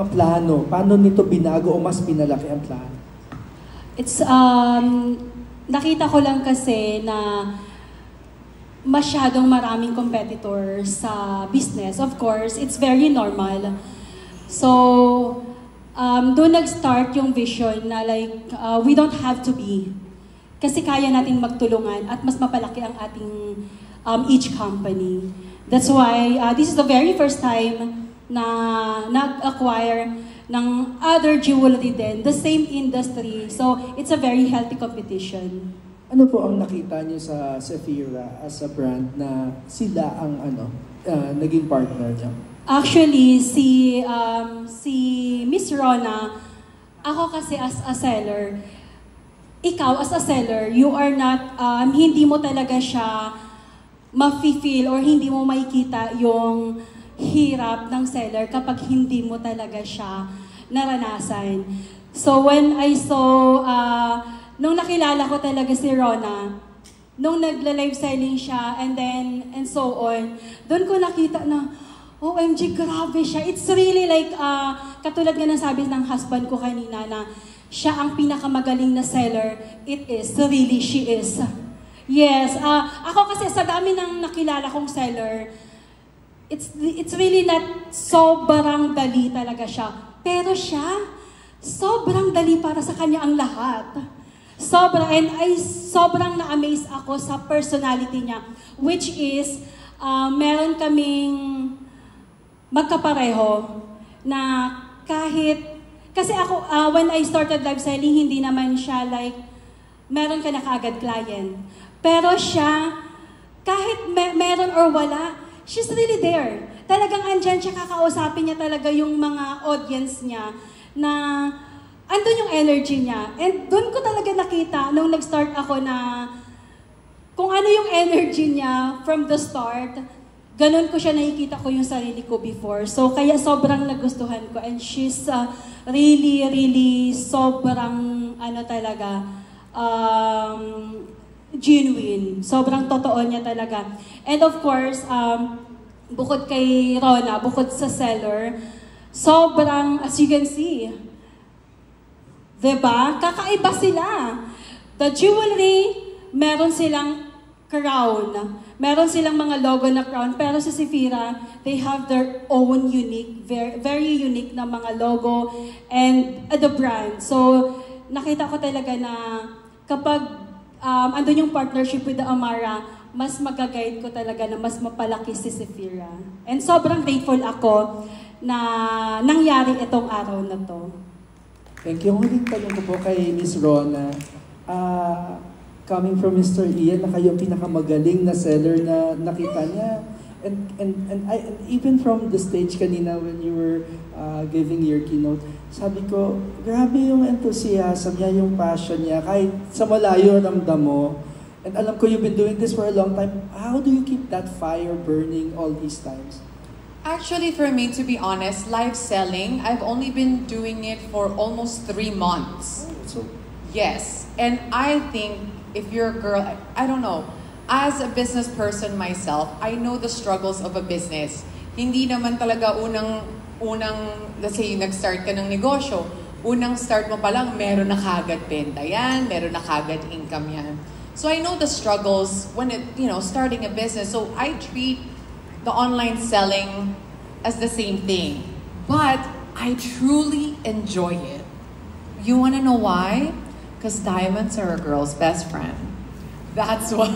ang plano? Paano nito binago o mas pinalaki ang plano? It's, nakita ko lang kasi na masyadong maraming competitors sa business. Of course, it's very normal. So, doon nag-start yung vision na like, we don't have to be. Kasi kaya nating magtulungan at mas mapalaki ang ating each company. That's why this is the very first time na nag-acquire ng other jewelry din, the same industry. So, it's a very healthy competition. Ano po ang nakita niyo sa Sephira as a brand na sila ang naging partner niyo? Actually, si Miss Rona, ako kasi as a seller, ikaw as a seller, you are not, hindi mo talaga siya ma-feel or hindi mo makikita yung hirap ng seller kapag hindi mo talaga siya naranasan. So when I saw, nung nakilala ko talaga si Rona, nung nagla-live selling siya and so on, doon ko nakita na, OMG, grabe siya. It's really like, katulad nga ng sabi ng husband ko kanina na siya ang pinakamagaling na seller. It is, really, she is. Yes, ako kasi sa dami ng nakilala kong seller, it's really not sobrang dali talaga siya. Pero siya, sobrang dali para sa kanya ang lahat. And sobrang na-amaze ako sa personality niya, which is, meron kaming magkapareho na kahit, kasi ako, when I started live selling, hindi naman siya like, meron ka na kaagad client. Pero siya, kahit meron or wala, she's really there. Talagang andyan siya, kakausapin niya talaga yung mga audience niya na andun yung energy niya. And doon ko talaga nakita nung nag-start ako na kung ano yung energy niya from the start, ganun ko siya nakikita ko yung sarili ko before. So kaya sobrang nagustuhan ko. And she's really, really sobrang talaga, genuine. Sobrang totoo niya talaga. And of course, bukod kay Rona, bukod sa seller, sobrang, as you can see, diba? Kakaiba sila. The jewelry, meron silang crown. Meron silang mga logo na crown. Pero sa Sephira, they have their own unique, very, very unique na mga logo and the brand. So, nakita ko talaga na kapag andun yung partnership with the Amara, mas mag-guide ko talaga na mas mapalaki si Sephira. And sobrang grateful ako na nangyari itong araw na to. Thank you. Huling tanong ko po kay Miss Rona. Coming from Mr. Ian, na kayo pinakamagaling na seller na nakita niya. And even from the stage kanina when you were giving your keynote, sabi ko, grabe yung enthusiasm niya, yung passion niya, kahit sa malayo ramdam mo. And alam ko you've been doing this for a long time. How do you keep that fire burning all these times? Actually, for me, to be honest, live selling, I've only been doing it for almost 3 months. So, yes, and I think if you're a girl, I don't know, as a business person myself, I know the struggles of a business. Hindi naman talaga unang, let's say, nag-start ka ng negosyo, unang start mo pa lang, meron na kagad benta yan, meron na kagad income yan. So I know the struggles when starting a business. So I treat the online selling as the same thing. But I truly enjoy it. You wanna know why? Because diamonds are a girl's best friend. That's why.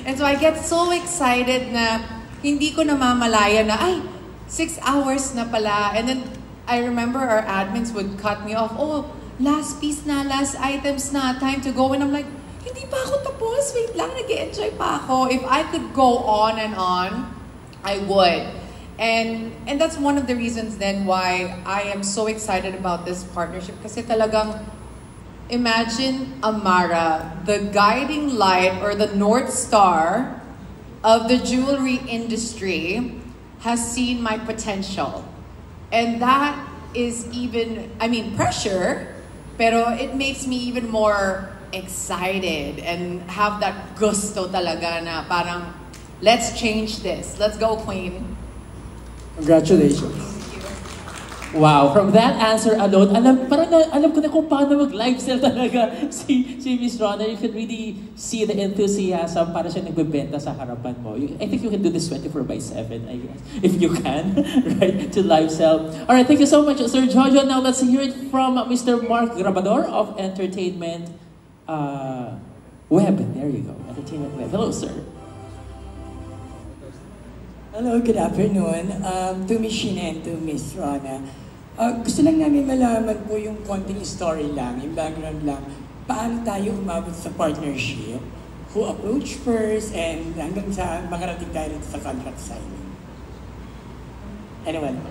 And so I get so excited na hindi ko namamalaya na, 6 hours na pala. And then I remember our admins would cut me off. Oh, last piece na, last items na, time to go. And I'm like, hindi pa ako tapos. Wait lang, nag-enjoy pa ako. If I could go on and on, I would. And that's one of the reasons then why I am so excited about this partnership. Kasi talagang, imagine Amara, the guiding light or the North Star of the jewelry industry, has seen my potential. And that is even, pressure, pero it makes me even more excited and have that gusto talaga na parang, let's change this. Let's go, Queen. Congratulations. Thank you. Wow, from that answer alone, alam ko na kung paano mag-live sell talaga si Miss Rona. You can really see the enthusiasm para siya nagbebenta sa harapan mo. I think you can do this 24/7, I guess, if you can, right, to live sell. Alright, thank you so much, Sir Jojo. Now let's hear it from Mr. Mark Grabador of Entertainment Web. There you go, Entertainment Web. Hello, sir. Hello, good afternoon. To Miss Sheena and to Miss Rona. Gusto lang namin malaman po yung konting story lang, yung background lang. Paano tayo umabot sa partnership? Who approached first and hanggang sa makarating tayo sa contract signing? Anyone?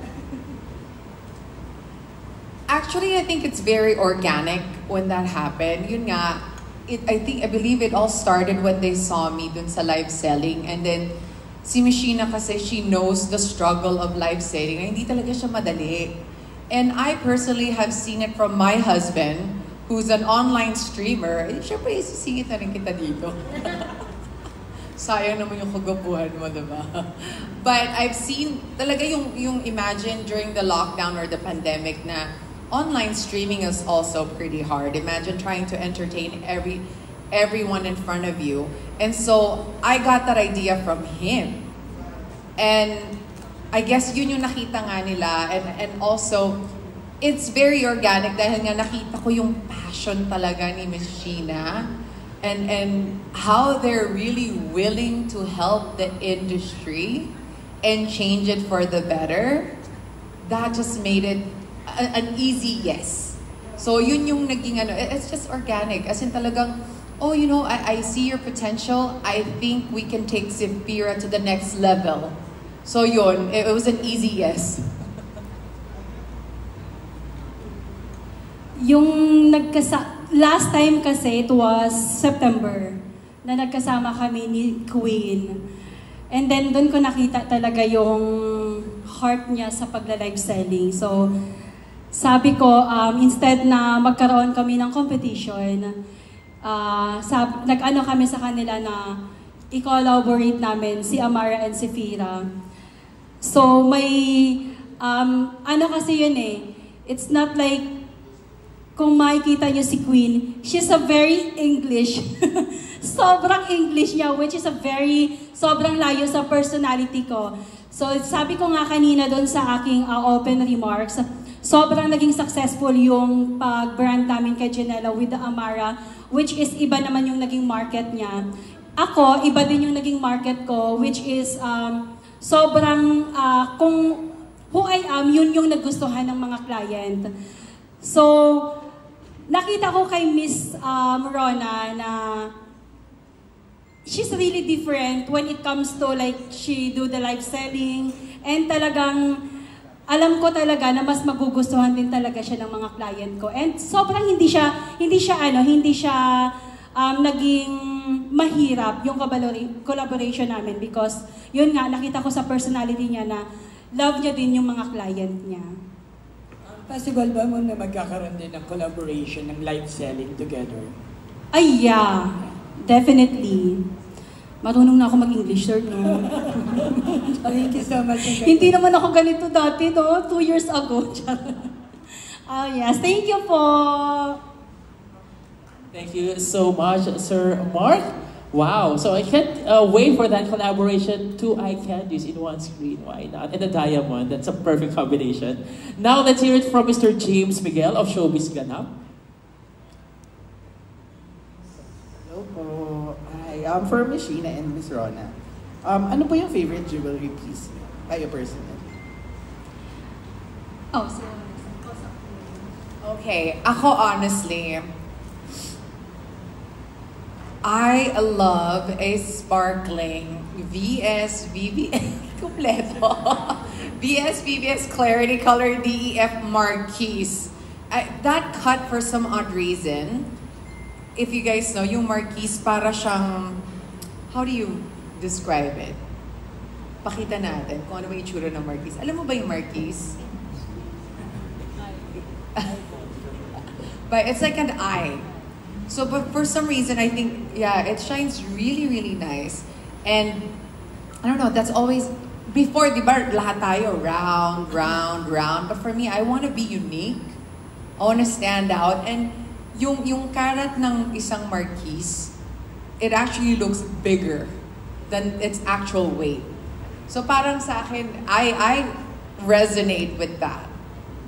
Actually, I think it's very organic when that happened. Yun nga, I believe it all started when they saw me dun sa live selling, and then si Mishina kasi she knows the struggle of live selling. Hindi talaga siya madali. And I personally have seen it from my husband, who's an online streamer. Eh, syempre, isisingit na rin kita dito. Sayang naman yung kagapuhan mo, diba? But I've seen talaga yung imagine during the lockdown or the pandemic na online streaming is also pretty hard. Imagine trying to entertain everyone in front of you. And so I got that idea from him. And I guess yun yung nakita nga nila, and also it's very organic dahil nga nakita ko yung passion talaga ni Miss Sheena and how they're really willing to help the industry and change it for the better. That just made it an easy yes. So yun yung naging it's just organic, as in talagang, oh, you know, I see your potential. I think we can take Zephyra to the next level. So yun, it was an easy yes. Yung last time kasi, it was September, na nagkasama kami ni Queen. And then doon ko nakita talaga yung heart niya sa pagla-live selling. So sabi ko, instead na magkaroon kami ng competition, nag-ano kami sa kanila na i-collaborate namin si Amara and si Fira. So may, ano kasi yun eh, it's not like, kung makikita niyo si Queen, she's a very English. Sobrang English niya, which is sobrang layo sa personality ko. So sabi ko nga kanina doon sa aking open remarks, sobrang naging successful yung pag-brand namin kay Janela with the Amara, which is iba naman yung naging market niya. Ako, iba din yung naging market ko, which is sobrang, kung who I am, yun yung nagustuhan ng mga client. So, nakita ko kay Miss Rona na she's really different when it comes to like, she do the live selling, and talagang, alam ko talaga na mas magugustuhan din talaga siya ng mga client ko. And sobrang hindi siya naging mahirap yung collaboration namin because yun nga, nakita ko sa personality niya na love niya din yung mga client niya. Possible ba mo na magkakaroon din ng collaboration ng live selling together? Ay, yeah. Definitely. Marunong na ako mag-English, sir, no? Thank you so much. Hindi naman ako ganito dati, no? 2 years ago. Oh, yes. Thank you po. Thank you so much, Sir Mark. Wow, so I can't wait for that collaboration. 2 eye candies in one screen, why not? And a diamond, that's a perfect combination. Now let's hear it from Mr. James Miguel of Showbiz Ganap. Hello po. Hi, for Miss Sheena and Miss Rona. Ano po yung favorite jewelry piece niyo? Kayo personally? Oh, so... Okay, ako honestly, I love a sparkling VBS Clarity Color DEF Marquise. That cut, for some odd reason, if you guys know, yung Marquise para siyang, how do you describe it? Pakita natin kung ano yung itsura ng Marquise. Alam mo ba yung Marquise? But it's like an eye. So, but for some reason, I think, yeah, it shines really, really nice. And, I don't know, that's always before, di ba, lahat tayo, round, round, round. But for me, I want to be unique. I want to stand out. And yung karat ng isang marquise, it actually looks bigger than its actual weight. So parang sa akin, I resonate with that.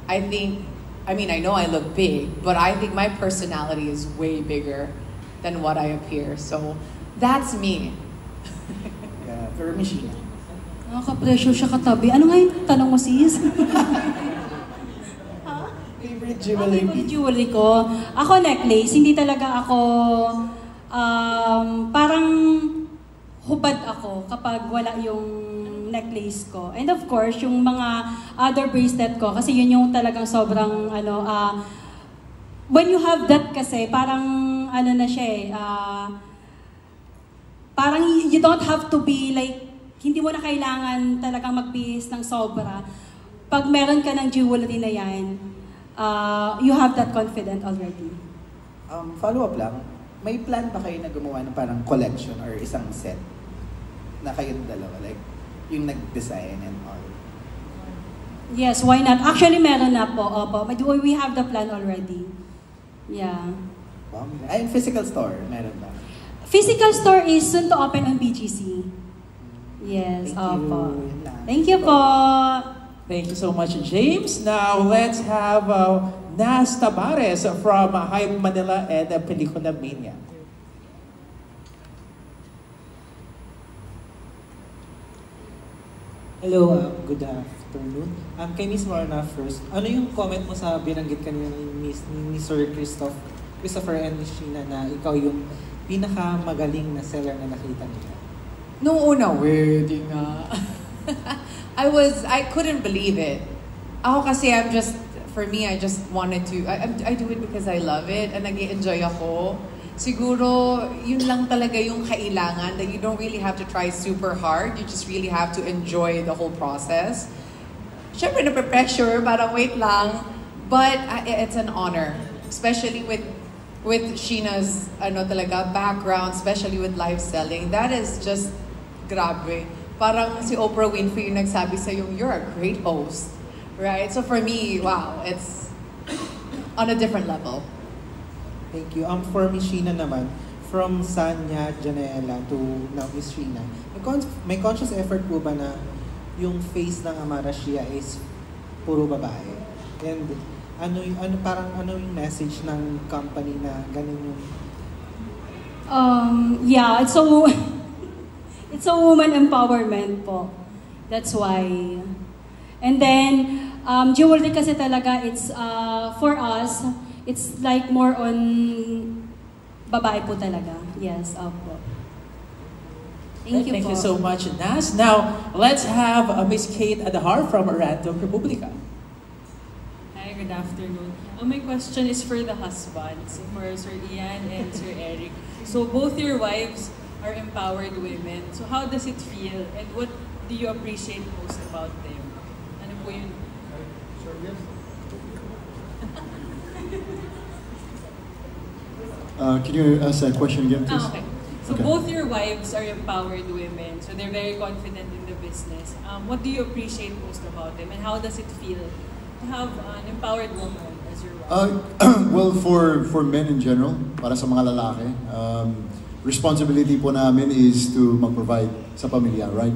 I know I look big, but I think my personality is way bigger than what I appear. So that's me. Yeah, for Michina. Nakaka-pressure siya katabi. Ano nga yung tanong mo, sis? Favorite jewelry Favorite piece? jewelry ko? Ako necklace. Hindi talaga ako... parang hubad ako kapag wala yung necklace ko. And of course, yung mga other bracelet ko, kasi yun yung talagang sobrang, when you have that kasi, parang, na siya eh, parang you don't have to be like, hindi mo na kailangan talagang magbihis ng sobra. Pag meron ka ng jewelry na yan, you have that confidence already. Follow up lang, may plan ba kayo na gumawa ng parang collection or isang set na kayong dalawa? Like, yung nag-design and all. Yes, why not? Actually, meron na po. Opo. We have the plan already. Yeah. Wow. Ay, physical store, meron ba? Physical store is soon to open on BGC. Yes, Thank opo. you. Yun lang. Thank you po. Thank you so much, James. Now, let's have Nas Tabares from Hype Manila and Pelikula Mania. Hello, good afternoon. Kay Miss Lorna first, ano yung comment mo sa binanggit kanina ni Sir Christopher and Miss Sheena na ikaw yung pinakamagaling na seller na nakita nila? Nung una, wedding nga. I couldn't believe it. Ako kasi for me, I just wanted to, I do it because I love it and nag-i-enjoy ako. Siguro, yun lang talaga yung kailangan, that you don't really have to try super hard. You just really have to enjoy the whole process. Siyempre, nape-pressure, parang wait lang. But it's an honor. Especially with Sheena's background, especially with live selling. That is just grabe. Parang si Oprah Winfrey yung nagsabi sa'yo, you're a great host. Right? So for me, wow, it's on a different level. Thank you. For Miss Sheena naman, from Sanya Janela to now Miss Sheena, may conscious effort po ba na yung face ng Amara Shia is puro babae? And ano yung message ng company na ganun yung... Yeah, it's a woman empowerment po. That's why. And then, jewelry kasi talaga, it's, for us, it's like more on babae po talaga. Yes, opo. Thank you po. Thank you so much, Nas. Now, let's have Miss Kate Adahar from Random Republica. Hi, good afternoon. My question is for the husbands, for Sir Ian and Sir Eric. So both your wives are empowered women. So how does it feel and what do you appreciate most about them? Ano po yun? Can you ask that question again, please? Okay. So Okay. both your wives are empowered women, so they're very confident in the business. What do you appreciate most about them, and how does it feel to have an empowered woman as your wife? Well, for men in general, para sa mga lalaki, responsibility po namin is to mag-provide sa pamilya, right?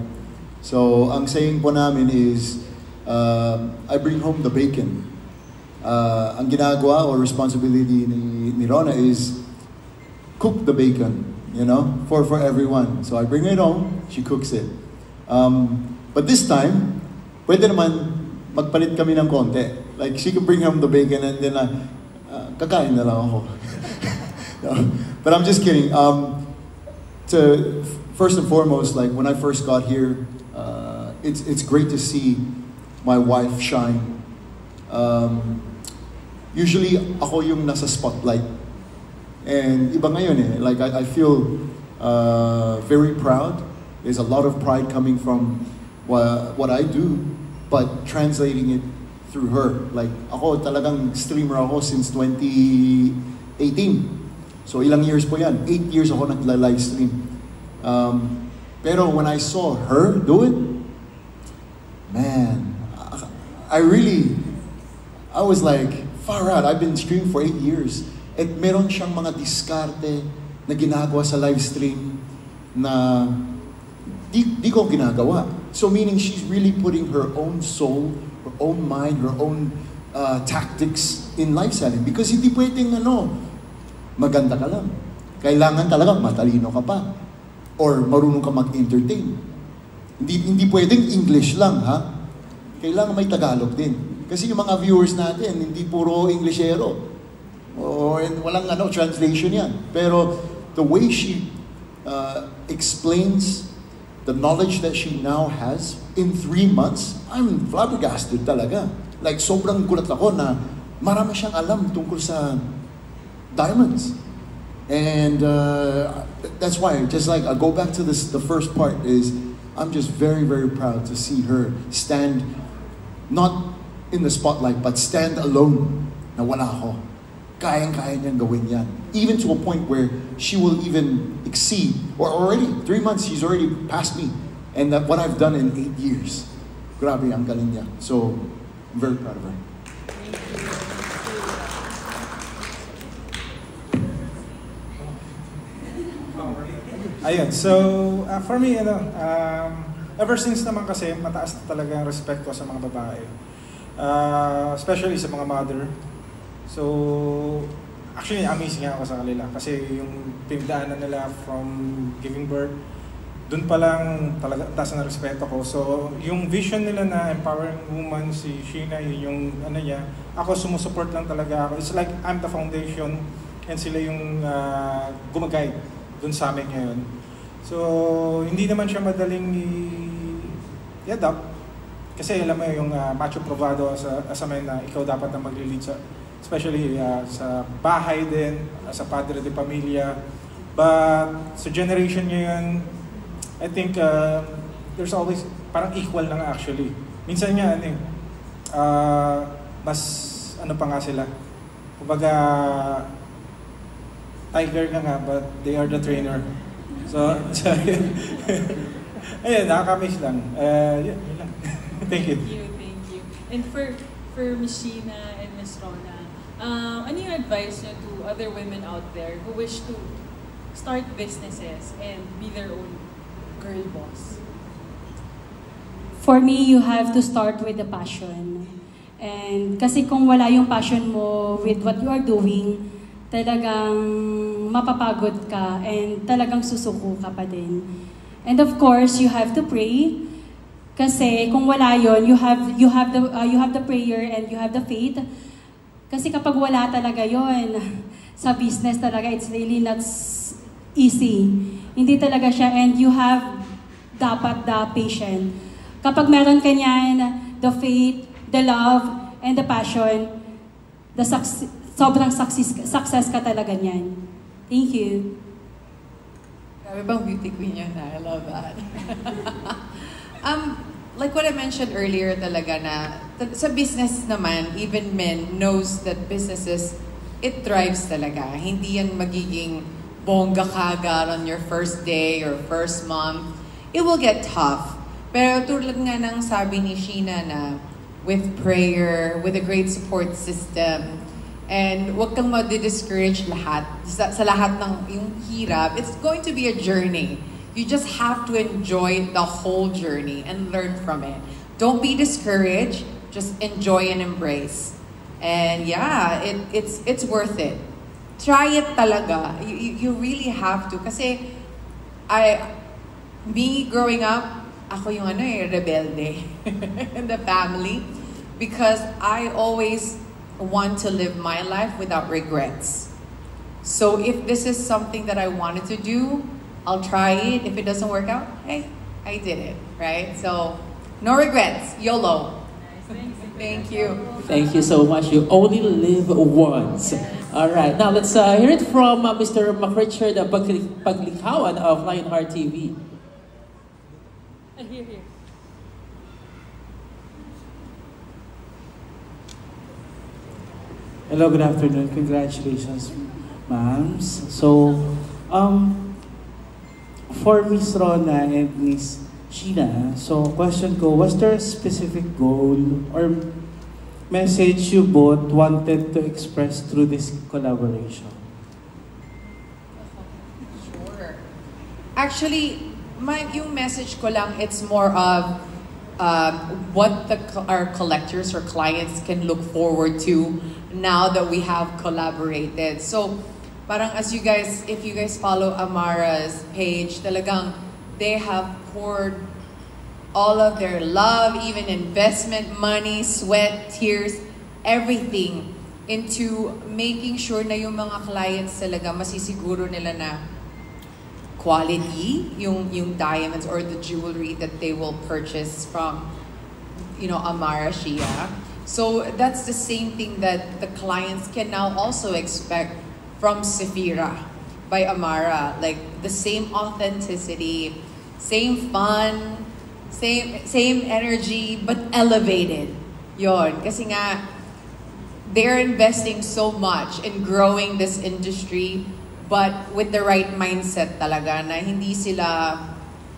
So, ang saying po namin is, I bring home the bacon. Ang ginagawa or responsibility ni Rona is cook the bacon, you know, for everyone. So I bring it home, she cooks it. But this time, pwede naman magpalit kami ng konti. Like, she could bring home the bacon and then kakain na lang ako. No, but I'm just kidding. First and foremost, like when I first got here, it's great to see my wife shine. Usually, ako yung nasa spotlight. And iba ngayon eh. Like, I feel very proud. There's a lot of pride coming from what I do, but translating it through her. Like, ako talagang streamer ako since 2018. So, ilang years po yan? 8 years ako nagla-live stream. Pero when I saw her do it, man, I was like, far out. I've been streaming for 8 years. At meron siyang mga diskarte na ginagawa sa live stream na di ko ginagawa. So meaning she's really putting her own soul, her own mind, her own tactics in live selling. Because hindi pwedeng maganda ka lang. Kailangan talaga matalino ka pa. Or marunong ka mag-entertain. Hindi pwedeng English lang, ha? Kailangan may Tagalog din. Kasi yung mga viewers natin, hindi puro Englishero. And walang translation yan. Pero the way she explains the knowledge that she now has in 3 months, I'm flabbergasted talaga. Like, sobrang gulat ako na marami siyang alam tungkol sa diamonds. And that's why, just like, I'll go back to this, the first part is, I'm just very, very proud to see her stand, not in the spotlight, but stand alone na wala ako. Kayang-kaya niyang gawin yan. Even to a point where she will even exceed, or already, 3 months, she's already passed me. And that what I've done in 8 years. Grabe, ang galing niya. So, I'm very proud of her. Ayun, so for me, ever since naman kasi, mataas na talaga ang respect ko sa mga babae. Especially sa mga mother. So, actually, amazing ako sa kanila. Kasi yung pinagdaanan nila from giving birth, dun pa lang talaga taas na respeto ko. So, yung vision nila na empowering woman, si Sheena, yun yung niya, ako sumusupport lang talaga ako. It's like I'm the foundation and sila yung gumaguide dun sa amin ngayon. So, hindi naman siya madaling i-adapt. Kasi alam mo yung macho bravado sa men na ikaw dapat na mag-lead sa, especially sa bahay din, sa padre de pamilya. But sa generation ngayon, I think there's always, parang equal lang actually. Minsan nga, mas pa nga sila. Kumbaga, tiger ka nga, but they are the trainer. So ayun, nakakamiss lang. Yun lang. Thank you. Thank you. And for Miss Sheena and Miss Rona, ano yung advice nyo to other women out there who wish to start businesses and be their own girl boss? For me, you have to start with the passion. And kasi kung wala yung passion mo with what you are doing, talagang mapapagod ka and talagang susuko ka pa din. And of course, you have to pray. Kasi kung wala yon, you have the prayer and you have the faith. Kasi kapag wala talaga yon sa business talaga, it's really not easy. Hindi talaga siya, and you have dapat the patience. Kapag meron ka niyan, the faith, the love, and the passion, sobrang success ka talaga niyan. Thank you. Grabe bang beauty queen yan na? I love that. Like what I mentioned earlier talaga na sa business naman, even men knows that businesses, it thrives talaga. Hindi yan magiging bongga kagad on your first day or first month. It will get tough. Pero tulad nga ng sabi ni Sheena na with prayer, with a great support system, and wag kang ma-discourage lahat. Sa lahat ng yung hirap, it's going to be a journey. You just have to enjoy the whole journey and learn from it. Don't be discouraged, just enjoy and embrace. And yeah, it's worth it. Try it talaga. You really have to. Kasi me growing up, ako yung rebelde in the family. Because I always want to live my life without regrets. So if this is something that I wanted to do, I'll try it. If it doesn't work out, hey, I did it, right? So, no regrets. YOLO. Thank you. Thank you so much. You only live once. All right. Now, let's hear it from Mr. McRichard Paglikawan of Lionheart TV. Here. Hello, good afternoon. Congratulations, ma'ams. So, for Miss Rona and Miss Sheena, so question ko, was there a specific goal or message you both wanted to express through this collaboration? Sure. Actually, yung message ko lang, it's more of what our collectors or clients can look forward to now that we have collaborated. So, parang if you guys follow Amara's page, talagang they have poured all of their love, even investment money, sweat, tears, everything into making sure na yung mga clients talaga masisiguro nila na quality yung diamonds or the jewelry that they will purchase from, Amara Shia. So that's the same thing that the clients can now also expect from Sephira by Amara. Like the same authenticity, same fun, same energy, but elevated. Yon. Kasi nga, they're investing so much in growing this industry, but with the right mindset talaga na hindi sila,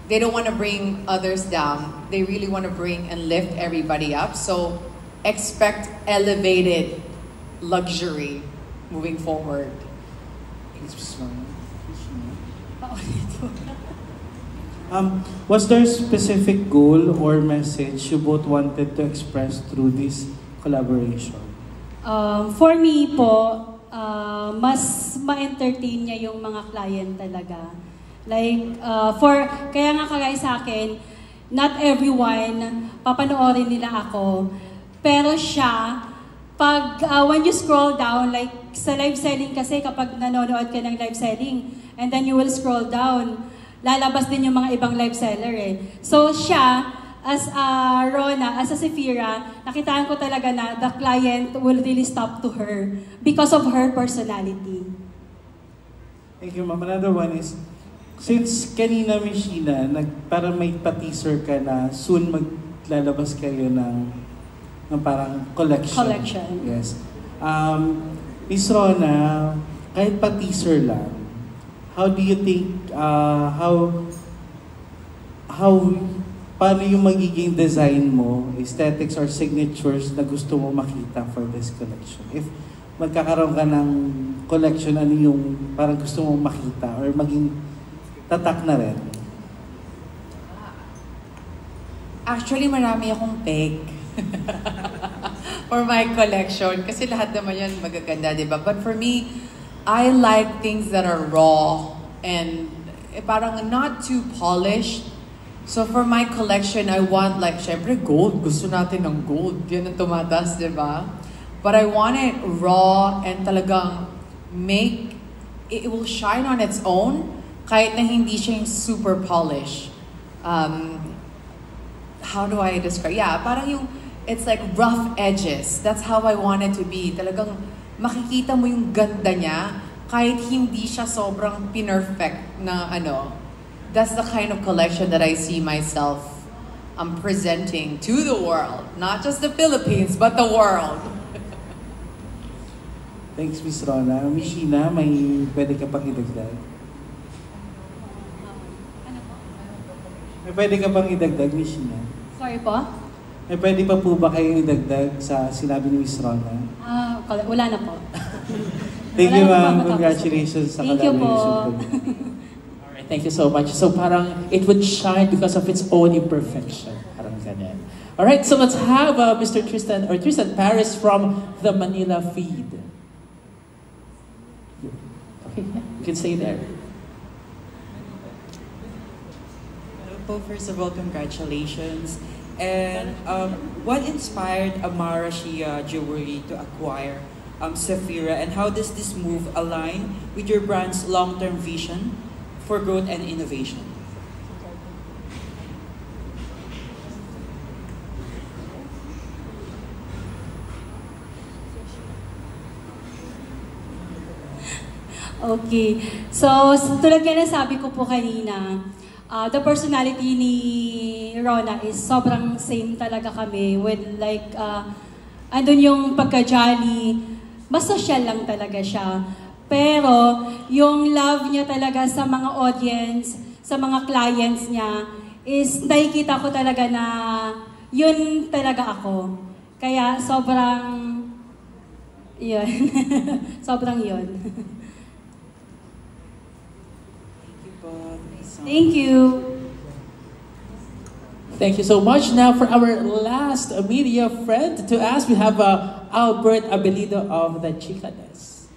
they don't want to bring others down. They really want to bring and lift everybody up. So expect elevated luxury moving forward. Was there a specific goal or message you both wanted to express through this collaboration? For me po, mas ma-entertain niya yung mga client talaga. Like, kaya nga kagaya sa akin, not everyone, papanoorin nila ako. Pero siya, when you scroll down, like sa live selling kasi kapag nanonood ka ng live selling, and then you will scroll down, lalabas din yung mga ibang live seller eh. So siya, as a Rona, as a Sephira, nakitaan ko talaga na the client will really stop to her because of her personality. Thank you, ma'am. Another one is, since kanina, Miss Sheena, parang may pa-teaser ka na soon maglalabas kayo ng parang collection. Yes. Miss Rona, kahit pa-teaser lang, how do you think, paano yung magiging design mo, aesthetics or signatures na gusto mo makita for this collection? If magkakaroon ka ng collection, ano yung parang gusto mo makita or maging tatak na rin? Actually, marami akong peg for my collection. Kasi lahat naman yan magaganda, di ba? But for me, I like things that are raw and parang not too polished. So for my collection, I want like, syempre gold. Gusto natin ng gold. Yan ang tumatas, di ba? But I want it raw and talagang it will shine on its own kahit na hindi siya yung super polished. How do I describe? Yeah, parang it's like rough edges. That's how I want it to be. Talagang makikita mo yung ganda niya kahit hindi siya sobrang perfect na ano. That's the kind of collection that I see myself presenting to the world. Not just the Philippines, but the world. Thanks, Miss Rona. Miss Sheena, may pwede ka pang idagdag? May pwede ka pang idagdag, Miss Sheena? Sorry po? May pwede pa po ba kayong idagdag sa sinabi ni Miss Rona? Wala na po. Thank you, ma'am. Congratulations sa collaboration. Thank you po. Alright, thank you so much. So parang it would shine because of its own imperfection. Parang ganyan. Alright, so let's have Mr. Tristan Paris from the Manila feed. Okay, you can stay there. First of all, congratulations. And what inspired Amara Shia Jewelry to acquire Sephira, and how does this move align with your brand's long-term vision for growth and innovation? Okay. So, tulad nga na sabi ko po kanina, the personality ni Rona is sobrang same talaga kami with like, andun yung pagka-jolly, mas social lang talaga siya. Pero, yung love niya talaga sa mga audience, sa mga clients niya, is nakikita ko talaga na yun talaga ako. Kaya sobrang yun. Sobrang yun. Thank you. Thank you so much. Now for our last media friend to ask, we have Albert Abelido of the Chicanes.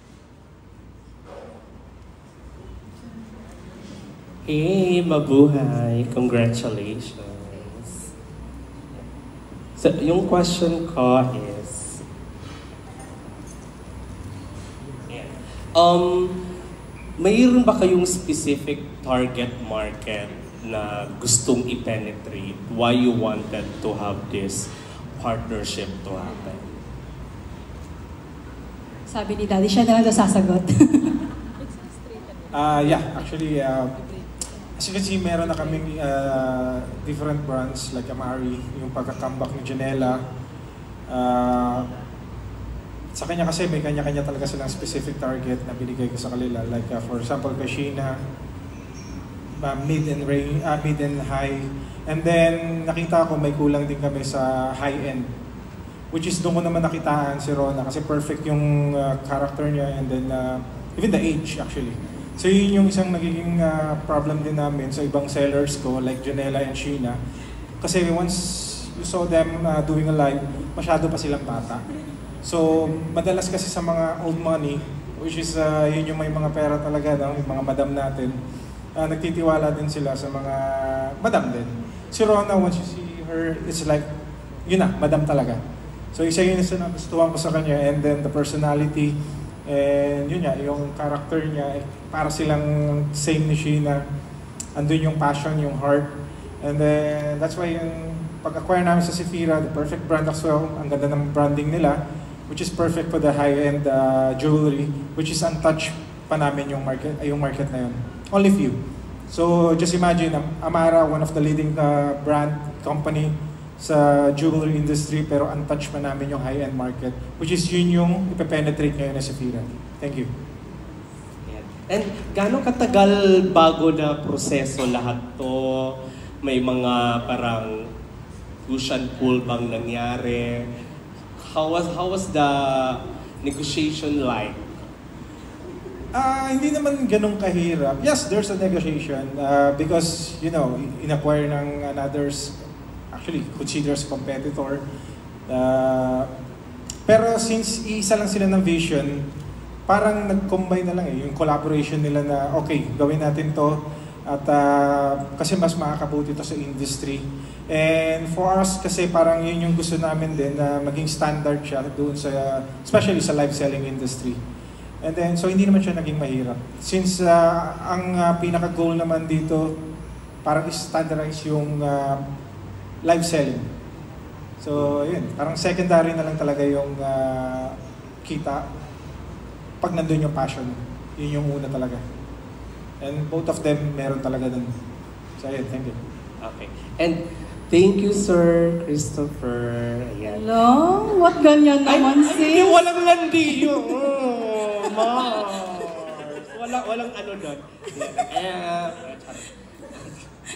Hey, mabuhay. Congratulations. So, yung question ko is, mayroon ba kayong specific target market na gustong i-penetrate? Why you wanted to have this partnership to happen? Sabi ni Daddy, siya na lang sasagot. Yeah, actually, as you can see, meron na kaming different brands like Amari, yung pagka-comeback ni Janela. Sa kanya kasi may kanya-kanya talaga silang specific target na binigay ko sa kanila. Like for example, kay Sheena, mid and high. And then nakita ko may kulang din kami sa high end. Which is doon ko naman nakitaan si Rona kasi perfect yung character niya and then even the age actually. So yun yung isang nagiging problem din namin sa ibang sellers ko like Janela and Sheena. Kasi once you saw them doing a live, masyado pa silang bata. So madalas kasi sa mga old money, which is yun yung may mga pera talaga, no? Yung mga madam natin, nagtitiwala din sila sa mga madam din. Si Rona, once you see her, it's like, yun na, madam talaga. So isa yun sa nagustuhan ko sa kanya and then the personality and yun nga, yung character niya, para silang same ni Sheena. Andun yung passion, yung heart. And then that's why yung pag-acquire namin sa Sephira, the perfect brand as well, ang ganda ng branding nila, which is perfect for the high-end jewelry, which is untouched pa namin yung market na yun. Only few. So just imagine, Amara, one of the leading brand company sa jewelry industry, pero untouched pa namin yung high-end market, which is yun yung ipe-penetrate ngayon na Sephira. Thank you. And gaano katagal bago na proseso lahat to? May mga parang push and pull bang nangyari? How was the negotiation like? Hindi naman ganun kahirap. Yes, there's a negotiation because, you know, in-acquire ng another's, actually, considers competitor. Pero since isa lang sila ng vision, parang nag-combine na lang yung collaboration nila na, okay, gawin natin to at kasi mas makakabuti to sa industry. And for us, kasi parang yun yung gusto namin din na maging standard siya doon sa, especially sa live selling industry. And then, so hindi naman siya naging mahirap. Since ang pinaka-goal naman dito, parang standardize yung live selling. So, yun. Parang secondary na lang talaga yung kita. Pag nandun yung passion, yun yung una talaga. And both of them, meron talaga dun. So, yun. Thank you. Okay. And thank you, Sir Christopher. Ayan. Hello? What ganyan naman, sis? Ay, walang landi yun. Mars. Walang ano doon.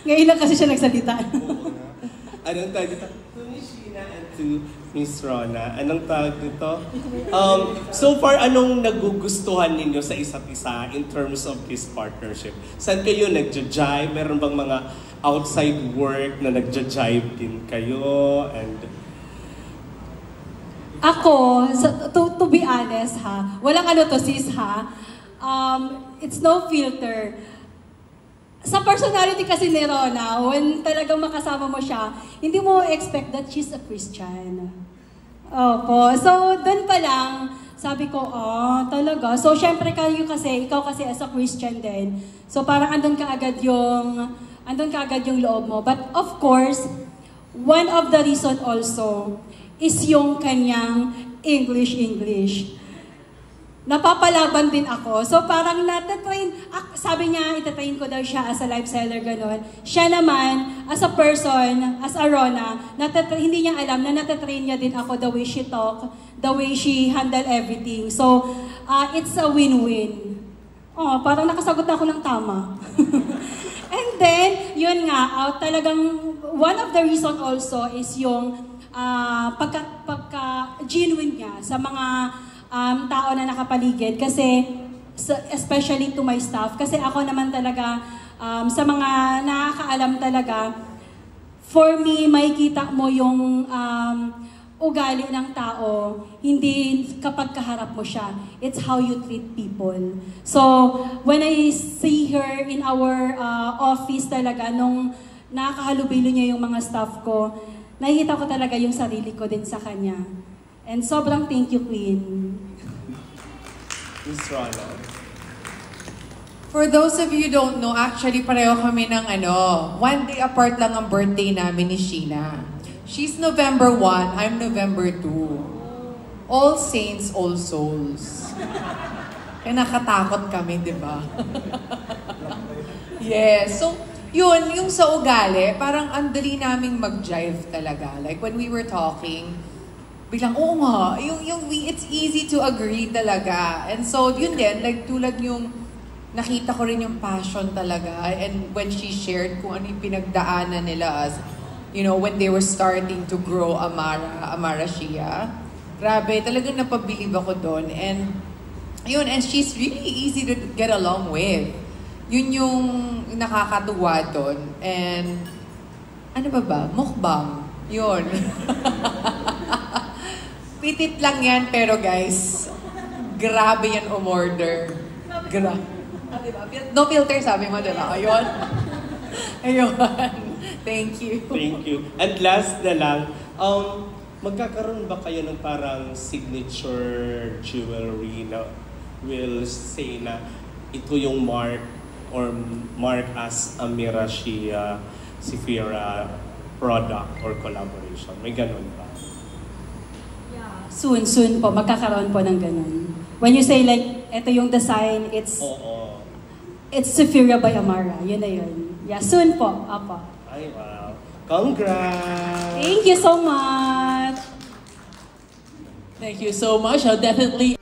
Ngayon lang kasi siya nagsalita. Anong tawag dito? To Miss Sheena and to Miss Rona. Anong tawag dito? So far, anong nagugustuhan ninyo sa isa't isa in terms of this partnership? Saan kayo nagja-jive? Meron bang mga outside work na nagja-jive din kayo? And ako, to be honest ha, walang ano to sis ha, it's no filter. Sa personality kasi ni Rona, when talagang makasama mo siya, hindi mo expect that she's a Christian. Opo. So, dun pa lang, sabi ko, talaga. So, syempre ikaw kasi as a Christian din. So, parang andun ka agad yung loob mo. But of course, one of the reason also is yung kanyang English. Napapalaban din ako. So parang natatrain, sabi niya, itatrain ko daw siya as a live seller, gano'n. Siya naman, as a person, as a Rona, hindi niya alam na natatrain niya din ako the way she talk, the way she handle everything. So, it's a win-win. Parang nakasagot na ako ng tama. And then, yun nga, talagang one of the reason also is yung pagka-genuine niya sa mga tao na nakapaligid. Kasi, especially to my staff, kasi ako naman talaga, sa mga nakakaalam talaga, for me, makikita mo yung ugali ng tao, hindi kapag kaharap mo siya. It's how you treat people. So, when I see her in our office talaga, nung nakakahalubilo niya yung mga staff ko, nakikita ko talaga yung sarili ko din sa kanya. And sobrang thank you, Queen. Miss Rona. For those of you who don't know, actually pareho kami ng one day apart lang ang birthday namin ni Sheena. She's November 1, I'm November 2. All Saints, All Souls. Kaya nakatakot kami, di ba? Yes. So, yun, yung sa ugali, parang andali naming mag-jive talaga. Like, when we were talking, bilang, oo nga, it's easy to agree talaga. And so, yun din, like, tulad yung, nakita ko rin yung passion talaga. And when she shared kung ano yung pinagdaanan nila as, when they were starting to grow Amara Shia. Grabe, talagang napabilib ako doon. And she's really easy to get along with. Yun yung nakakatuwa doon. And, ano ba? Mukbang. Yun. Pitit lang yan, pero guys, grabe yan umorder. No filter, sabi mo, diba? Ayun. Thank you. Thank you. And last na lang, magkakaroon ba kayo ng parang signature jewelry na will say na ito yung mark as Amara Shia Sephira product or collaboration? May ganun ba? Yeah. Soon po, magkakaroon po ng ganun. When you say like, ito yung design, it's Sephira by Amara. Yun na yun. Yeah, soon po. Apo. Ay, wow. Congrats! Thank you so much! Thank you so much. I'll definitely